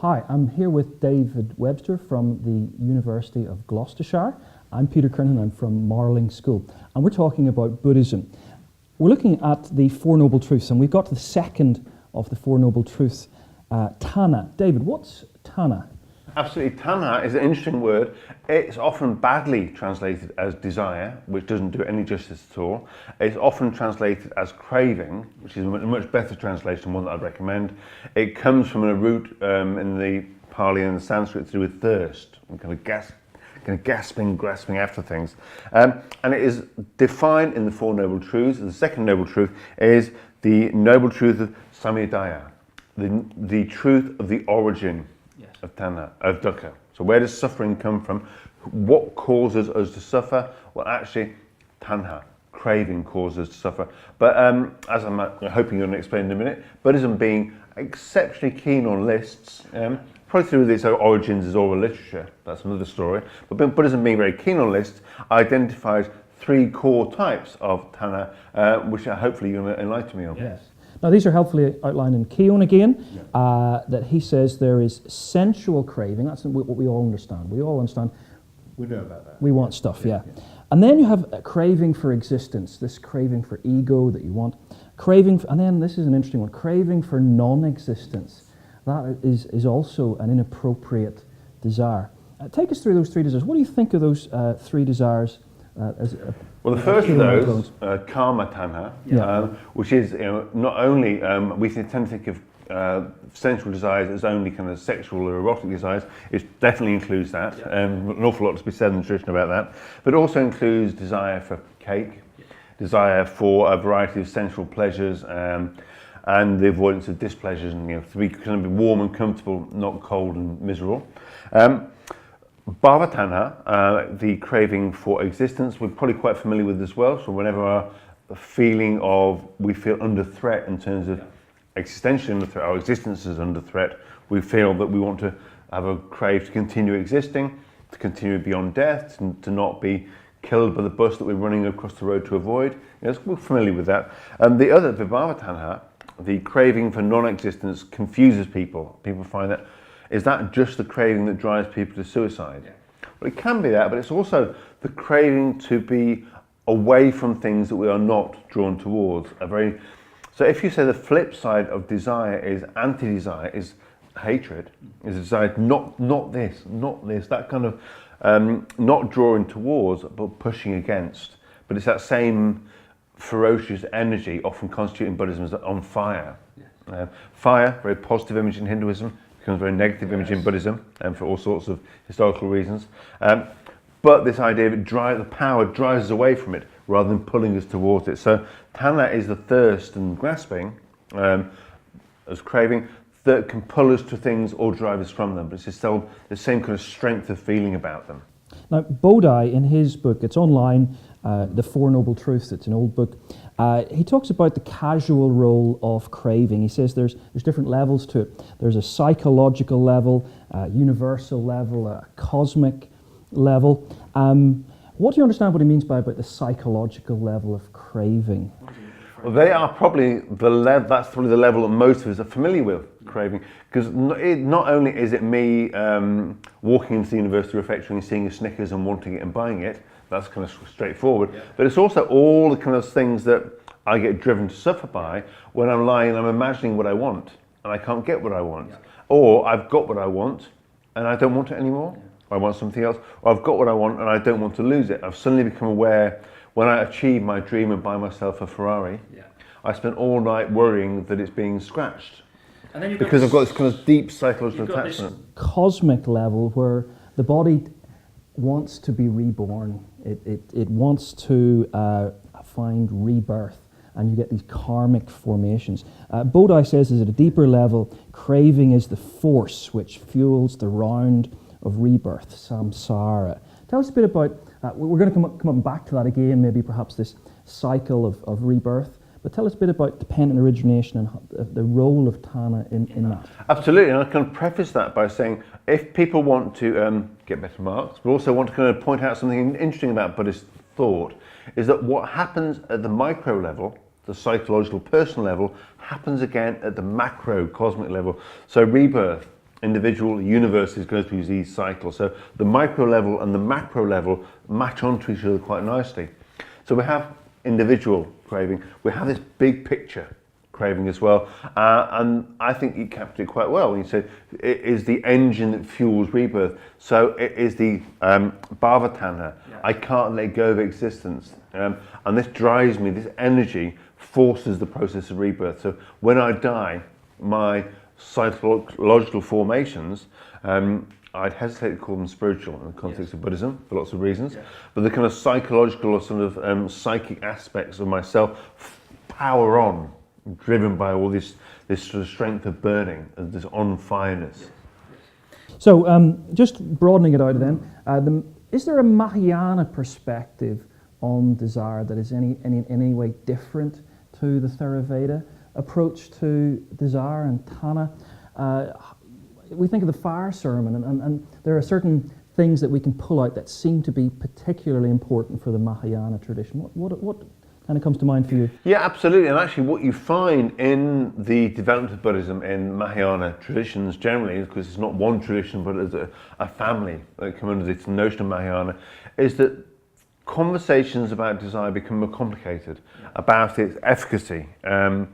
Hi, I'm here with David Webster from the University of Gloucestershire. I'm Peter Kernan, I'm from Marling School, and we're talking about Buddhism. We're looking at the Four Noble Truths, and we've got to the second of the Four Noble Truths, Tanha. David, what's Tanha? Absolutely, Tanha is an interesting word. It's often badly translated as desire, which doesn't do it any justice at all. It's often translated as craving, which is a much better translation, one that I'd recommend. It comes from a root in the Pali and the Sanskrit to do with thirst, and kind of gasping, grasping after things. And it is defined in the Four Noble Truths. The second Noble Truth is the Noble Truth of Samudaya, the truth of the origin of Tanha, of dukkha. So where does suffering come from? What causes us to suffer? Well, actually, Tanha, craving, causes us to suffer. But as I'm hoping you're going to explain in a minute, Buddhism being exceptionally keen on lists, probably through its origins is oral literature, that's another story, but Buddhism being very keen on lists, identifies three core types of Tanha, which hopefully you're going to enlighten me on. Yes. Now, these are helpfully outlined in Keown again, that he says there is sensual craving. That's what we all understand. We all understand. We know about that. We want stuff, yeah. And then you have a craving for existence, this craving for ego that you want. Craving, and then this is an interesting one, craving for non-existence. That is also an inappropriate desire. Take us through those three desires. What do you think of those three desires? Well, the first of those, Kama Tanha, which is not only, we tend to think of sensual desires as only kind of sexual or erotic desires. It definitely includes that. An awful lot to be said in the tradition about that. But it also includes desire for cake, desire for a variety of sensual pleasures, and the avoidance of displeasures, and to be kind of warm and comfortable, not cold and miserable. Bhava Tanha, the craving for existence, we're probably quite familiar with as well. So whenever our feeling of we feel under threat in terms of existential under threat, our existence is under threat, we feel that we want to have a crave to continue existing, to continue beyond death, to not be killed by the bus that we're running across the road to avoid. We're familiar with that. The other, Vibhava Tanha, the craving for non-existence, confuses people. People find that, is that just the craving that drives people to suicide? Well, it can be that, but it's also the craving to be away from things that we are not drawn towards. So if you say the flip side of desire is anti-desire, is hatred, is a desire not this, that kind of not drawing towards, but pushing against. But it's that same ferocious energy, often constituting Buddhism as on fire. Fire, very positive image in Hinduism, becomes a very negative image in Buddhism, for all sorts of historical reasons. But this idea of the power drives us away from it rather than pulling us towards it. So Tanha is the thirst and grasping, as craving, that can pull us to things or drive us from them. But it's still the same kind of strength of feeling about them. Now, Bodhi, in his book, it's online, The Four Noble Truths, it's an old book, he talks about the casual role of craving. He says there's different levels to it. There's a psychological level, a universal level, a cosmic level. What do you understand what he means by about the psychological level of craving? Well, they are probably that's probably the level that most of us are familiar with, craving, because not only is it me walking into the university refectory and seeing a Snickers and wanting it and buying it, that's kind of straightforward, but it's also all the kind of things that I get driven to suffer by when I'm lying and I'm imagining what I want and I can't get what I want, or I've got what I want and I don't want it anymore, or I want something else, or I've got what I want and I don't want to lose it. I've suddenly become aware when I achieve my dream and buy myself a Ferrari, I spend all night worrying that it's being scratched. And then because I've got this kind of deep psychological attachment. Cosmic level where the body wants to be reborn. It wants to find rebirth, and you get these karmic formations. Bodhi says is at a deeper level, craving is the force which fuels the round of rebirth, samsara. Tell us a bit about, we're going to come back to that again, maybe perhaps this cycle of rebirth, but tell us a bit about dependent origination and the role of Tanha in that. Absolutely, and I can preface that by saying if people want to get better marks, but also want to kind of point out something interesting about Buddhist thought, is that what happens at the micro level, the psychological personal level, happens again at the macro cosmic level. So rebirth, individual universes go through these cycles. So the micro level and the macro level match onto each other quite nicely. So we have individual craving, we have this big picture craving as well, and I think you captured it quite well. You said it is the engine that fuels rebirth. So it is the bhava-tanha. I can't let go of existence, and this drives me. This energy forces the process of rebirth. So when I die, my psychological formations, I'd hesitate to call them spiritual in the context of Buddhism for lots of reasons, but the kind of psychological or sort of psychic aspects of myself power on, driven by all this sort of strength of burning, this on-fireness. So just broadening it out then, is there a Mahayana perspective on desire that is in any way different to the Theravada approach to desire and tanha? We think of the fire sermon, and there are certain things that we can pull out that seem to be particularly important for the Mahayana tradition. What kind of comes to mind for you? Yeah, absolutely. And actually what you find in the development of Buddhism in Mahayana traditions generally, because it's not one tradition but as a family that come under this notion of Mahayana, is that conversations about desire become more complicated, about its efficacy, and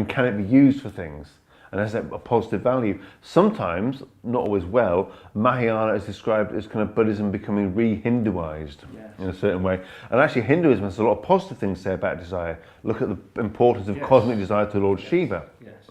can it be used for things, and has it a positive value. Sometimes, not always well, Mahayana is described as kind of Buddhism becoming re-Hinduized in a certain way. And actually Hinduism has a lot of positive things to say about desire. Look at the importance of cosmic desire to Lord Shiva.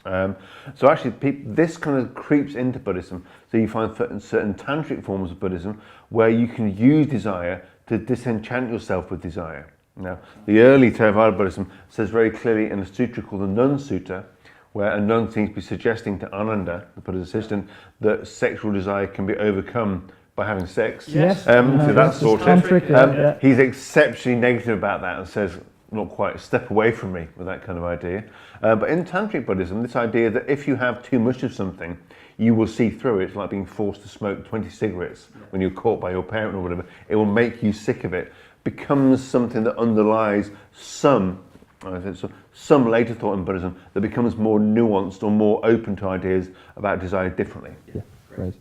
So actually this kind of creeps into Buddhism. So you find certain tantric forms of Buddhism where you can use desire to disenchant yourself with desire. Now, the early Theravada Buddhism says very clearly in a sutra called the Nun Sutta, where a nun seems to be suggesting to Ananda, the Buddha's assistant, that sexual desire can be overcome by having sex. Yes. So that's sort of. He's exceptionally negative about that and says, not quite, step away from me with that kind of idea. But in Tantric Buddhism, this idea that if you have too much of something, you will see through it. It's like being forced to smoke 20 cigarettes when you're caught by your parent or whatever. It will make you sick of it. Becomes something that underlies some later thought in Buddhism that becomes more nuanced or more open to ideas about desire differently. Yeah, great.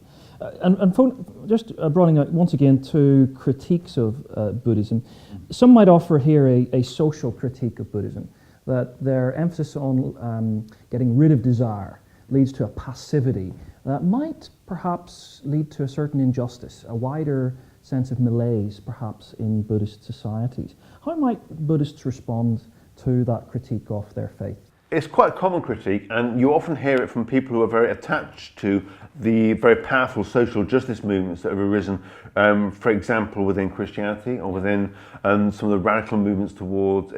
Just broadening out once again to critiques of Buddhism, some might offer here a social critique of Buddhism, that their emphasis on getting rid of desire leads to a passivity that might perhaps lead to a certain injustice, a wider sense of malaise perhaps in Buddhist societies. How might Buddhists respond to that critique of their faith? It's quite a common critique, and you often hear it from people who are very attached to the very powerful social justice movements that have arisen, for example, within Christianity or within some of the radical movements towards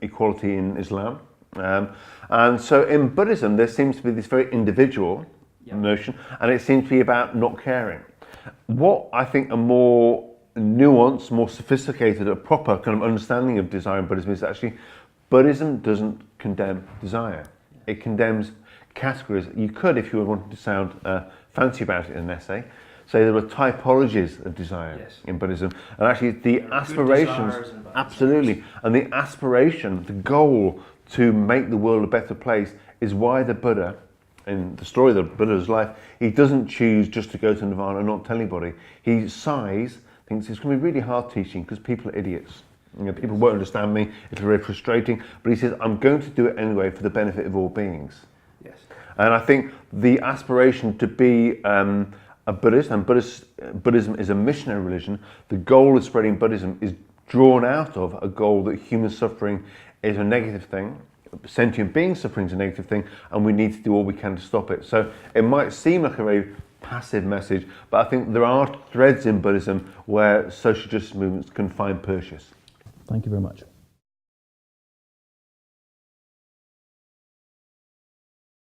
equality in Islam. And so in Buddhism, there seems to be this very individual notion, and it seems to be about not caring. What I think a more nuanced, more sophisticated, a proper kind of understanding of desire in Buddhism is actually Buddhism doesn't condemn desire. It condemns categories. You could, if you wanted to sound fancy about it in an essay, say there are typologies of desire in Buddhism, and actually the aspirations, absolutely, and the aspiration, the goal to make the world a better place is why the Buddha, in the story of the Buddha's life, he doesn't choose just to go to Nirvana and not tell anybody. He sighs, thinks it's going to be really hard teaching because people are idiots. You know, people won't understand me, it'll be very frustrating, but he says, I'm going to do it anyway for the benefit of all beings. Yes. And I think the aspiration to be a Buddhist, and Buddhism is a missionary religion, the goal of spreading Buddhism is drawn out of a goal that human suffering is a negative thing, sentient being suffering is a negative thing, and we need to do all we can to stop it. So it might seem like a very passive message, but I think there are threads in Buddhism where social justice movements can find purchase. Thank you very much.